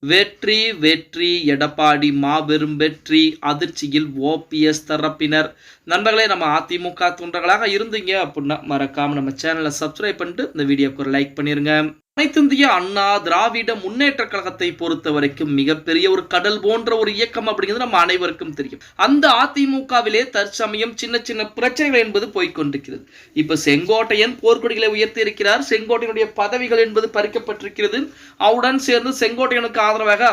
வெற்றி வெற்றி எடப்பாடி மாபெரும் வெற்றி அதிர்ச்சியில் ஓபிஎஸ் தரப்பினர். நண்பர்களே, நம்ம அதிமுக தொண்டர்களாக இருந்தீங்க அப்படின்னா மறக்காம நம்ம சேனலை சப்ஸ்கிரைப் பண்ணிட்டு இந்த வீடியோக்கு ஒரு லைக் பண்ணிருங்க. அனைத்திந்திய அண்ணா திராவிட முன்னேற்ற கழகத்தை பொறுத்த வரைக்கும் மிகப்பெரிய ஒரு கடல் போன்ற ஒரு இயக்கம் அப்படிங்கிறது நம்ம அனைவருக்கும் தெரியும். அந்த அதிமுகவிலே தற்சமயம் சின்ன சின்ன பிரச்சனைகள் என்பது போய்கொண்டிருக்கிறது. இப்ப செங்கோட்டையன் போர்க்கொடிகளை உயர்த்தி இருக்கிறார். செங்கோட்டையனுடைய பதவிகள் என்பது பறிக்கப்பட்டிருக்கிறது. அவருடன் சேர்ந்து செங்கோட்டையனுக்கு ஆதரவாக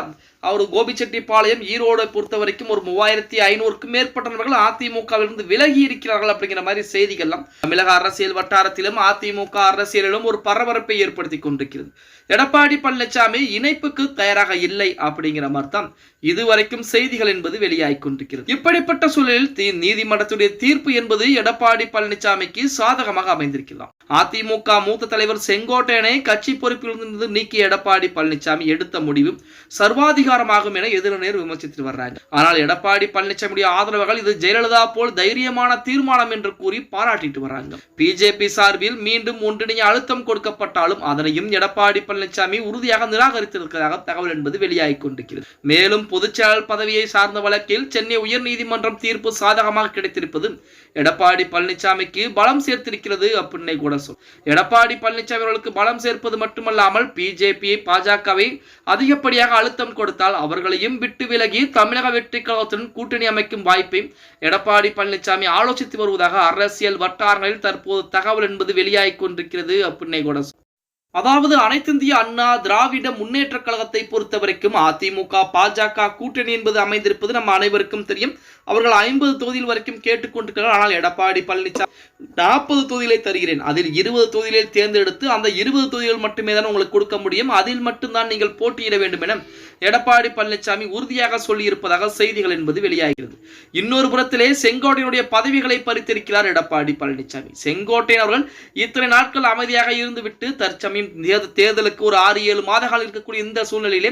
அவர் கோபிச்செட்டிப்பாளையம் ஈரோடு பொறுத்த வரைக்கும் ஒரு 3500க்கும் மேற்பட்ட நபர்கள் அதிமுகவிலிருந்து விலகி இருக்கிறார்கள் அப்படிங்கிற மாதிரி செய்திகள்லாம் தமிழக அரசியல் வட்டாரத்திலும் அதிமுக அரசியலிலும் ஒரு பரபரப்பை ஏற்படுத்தி கொண்டிருக்கிறது. எடப்பாடி பழனிசாமி இணைப்புக்கு தயாராக இல்லை அப்படிங்கிற மாதிரி தான் இதுவரைக்கும் செய்திகள் என்பது வெளியாகி கொண்டிருக்கிறது. இப்படிப்பட்ட சூழலில் நீதிமன்றத்துடைய தீர்ப்பு என்பது எடப்பாடி பழனிசாமிக்கு சாதகமாக அமைந்திருக்கலாம். அதிமுக மூத்த தலைவர் செங்கோட்டையனை கட்சி பொறுப்பிலிருந்து நீக்கிய எடப்பாடி பழனிசாமி எடுத்த முடிவு சர்வாதிகாரமாகும் என எதிரினர் விமர்சித்து வர்றாங்க. ஆனால் எடப்பாடி பழனிசாமியுடைய ஆதரவுகள் இது ஜெயலலிதா போல் தைரியமான தீர்மானம் என்று கூறி பாராட்டிட்டு வர்றாங்க. பிஜேபி சார்பில் மீண்டும் ஒன்றிணைய அழுத்தம் கொடுக்கப்பட்டாலும் அதனையும் எடப்பாடி பழனிசாமி உறுதியாக நிராகரித்திருக்கிறதாக தகவல் என்பது வெளியாகி கொண்டிருக்கிறது. மேலும் பொதுச்செயலாளர் பதவியை சார்ந்த வழக்கில் சென்னை உயர்நீதிமன்றம் தீர்ப்பு சாதகமாக கிடைத்திருப்பது எடப்பாடி பழனிசாமிக்கு பலம் சேர்த்திருக்கிறது அப்படின்னு கூட சொல். எடப்பாடி பழனிசாமி அவர்களுக்கு பலம் சேர்ப்பது மட்டுமல்லாமல் பிஜேபி பாஜகவை அதிகப்படியாக அழுத்தம் கொடுத்தால் அவர்களையும் விட்டு விலகி தமிழக வெற்றி கழகத்துடன் கூட்டணி அமைக்கும் வாய்ப்பை எடப்பாடி பழனிசாமி ஆலோசித்து வருவதாக அரசியல் வட்டாரங்களில் தற்போது தகவல் என்பது வெளியாகி கொண்டிருக்கிறது அப்படின்னு கூட சொல். அதாவது அனைத்திந்திய அண்ணா திராவிட முன்னேற்ற கழகத்தை பொறுத்த வரைக்கும் அதிமுக பாஜக கூட்டணி என்பது அமைந்திருப்பது நம்ம அனைவருக்கும் தெரியும். அவர்கள் 50 தொகுதியில் வரைக்கும் கேட்டுக்கொண்டிருக்கிறார்கள். ஆனால் எடப்பாடி பழனிசாமி 40 தொகுதிகளை தருகிறேன், அதில் 20 தொகுதிகளை தேர்ந்தெடுத்து அந்த 20 தொகுதிகள் மட்டுமே தான் உங்களுக்கு கொடுக்க முடியும், அதில் மட்டும்தான் நீங்கள் போட்டியிட வேண்டும் என எடப்பாடி பழனிசாமி உறுதியாக சொல்லி இருப்பதாக செய்திகள் என்பது வெளியாகிறது. இன்னொரு புறத்திலே செங்கோட்டையனுடைய பதவிகளை பறித்திருக்கிறார் எடப்பாடி பழனிசாமி. செங்கோட்டையன் அவர்கள் இத்தனை நாட்கள் அமைதியாக இருந்துவிட்டு தற்சமயம் தேர்தலுக்கு ஒரு 6-7 மாதங்கள் இருக்கக்கூடிய இந்த சூழ்நிலையிலே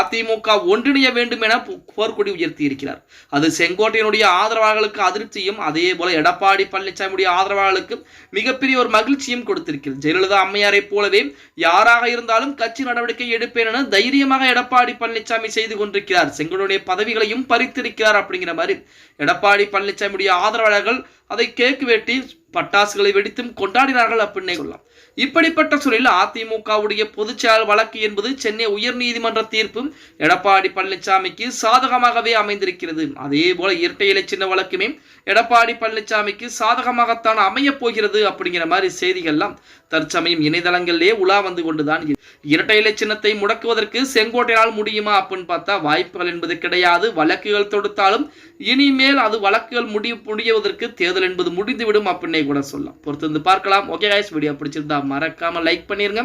அதிமுக ஒன்றிணைய வேண்டும் என போர்க்கொடி உயர்த்தி இருக்கிறார். அது செங்கோட்டையனுடைய ஆதரவாளர்களுக்கு அதிர்ச்சியும் அதே போல எடப்பாடி பழனிசாமியுடைய ஆதரவாளர்களுக்கு மிகப்பெரிய ஒரு மகிழ்ச்சியும் கொடுத்திருக்கிறது. ஜெயலலிதா அம்மையாரை போலவே யாராக இருந்தாலும் கட்சி நடவடிக்கை எடுப்பேன் என தைரியமாக எடப்பாடி பழனிசாமி செய்து கொண்டிருக்கிறார். செங்கோட்டையனுடைய பதவிகளையும் பறித்திருக்கிறார் அப்படிங்கிற மாதிரி எடப்பாடி பழனிசாமியுடைய ஆதரவாளர்கள் அதை கேக் வெட்டி பட்டாசுகளை வெடித்தும் கொண்டாடினார்கள் அப்படின்னு சொல்லலாம். இப்படிப்பட்ட சூழலில் அதிமுகவுடைய பொதுச்செயலாளர் வழக்கு என்பது சென்னை உயர்நீதிமன்ற தீர்ப்பும் எடப்பாடி பழனிசாமிக்கு சாதகமாகவே அமைந்திருக்கிறது. அதே போல இரட்டை இலை சின்ன வழக்குமே எடப்பாடி பழனிசாமிக்கு சாதகமாகத்தான் அமைய போகிறது அப்படிங்கிற மாதிரி செய்திகள்லாம் தற்சமயம் இணையதளங்களிலே உலா வந்து கொண்டுதான். இரட்டை இலை சின்னத்தை முடக்குவதற்கு செங்கோட்டையால் முடியுமா அப்படின்னு பார்த்தா வாய்ப்புகள் என்பது கிடையாது. வழக்குகள் தொடுத்தாலும் இனிமேல் அது வழக்குகள் முடிவதற்கு தேர்தல் என்பது முடிந்துவிடும் அப்படின்னு கூட சொல்லலாம். பொறுத்து பார்க்கலாம். ஓகே கைஸ், வீடியோ பிடிச்சிருந்தா மறக்காம லைக் பண்ணிருங்க.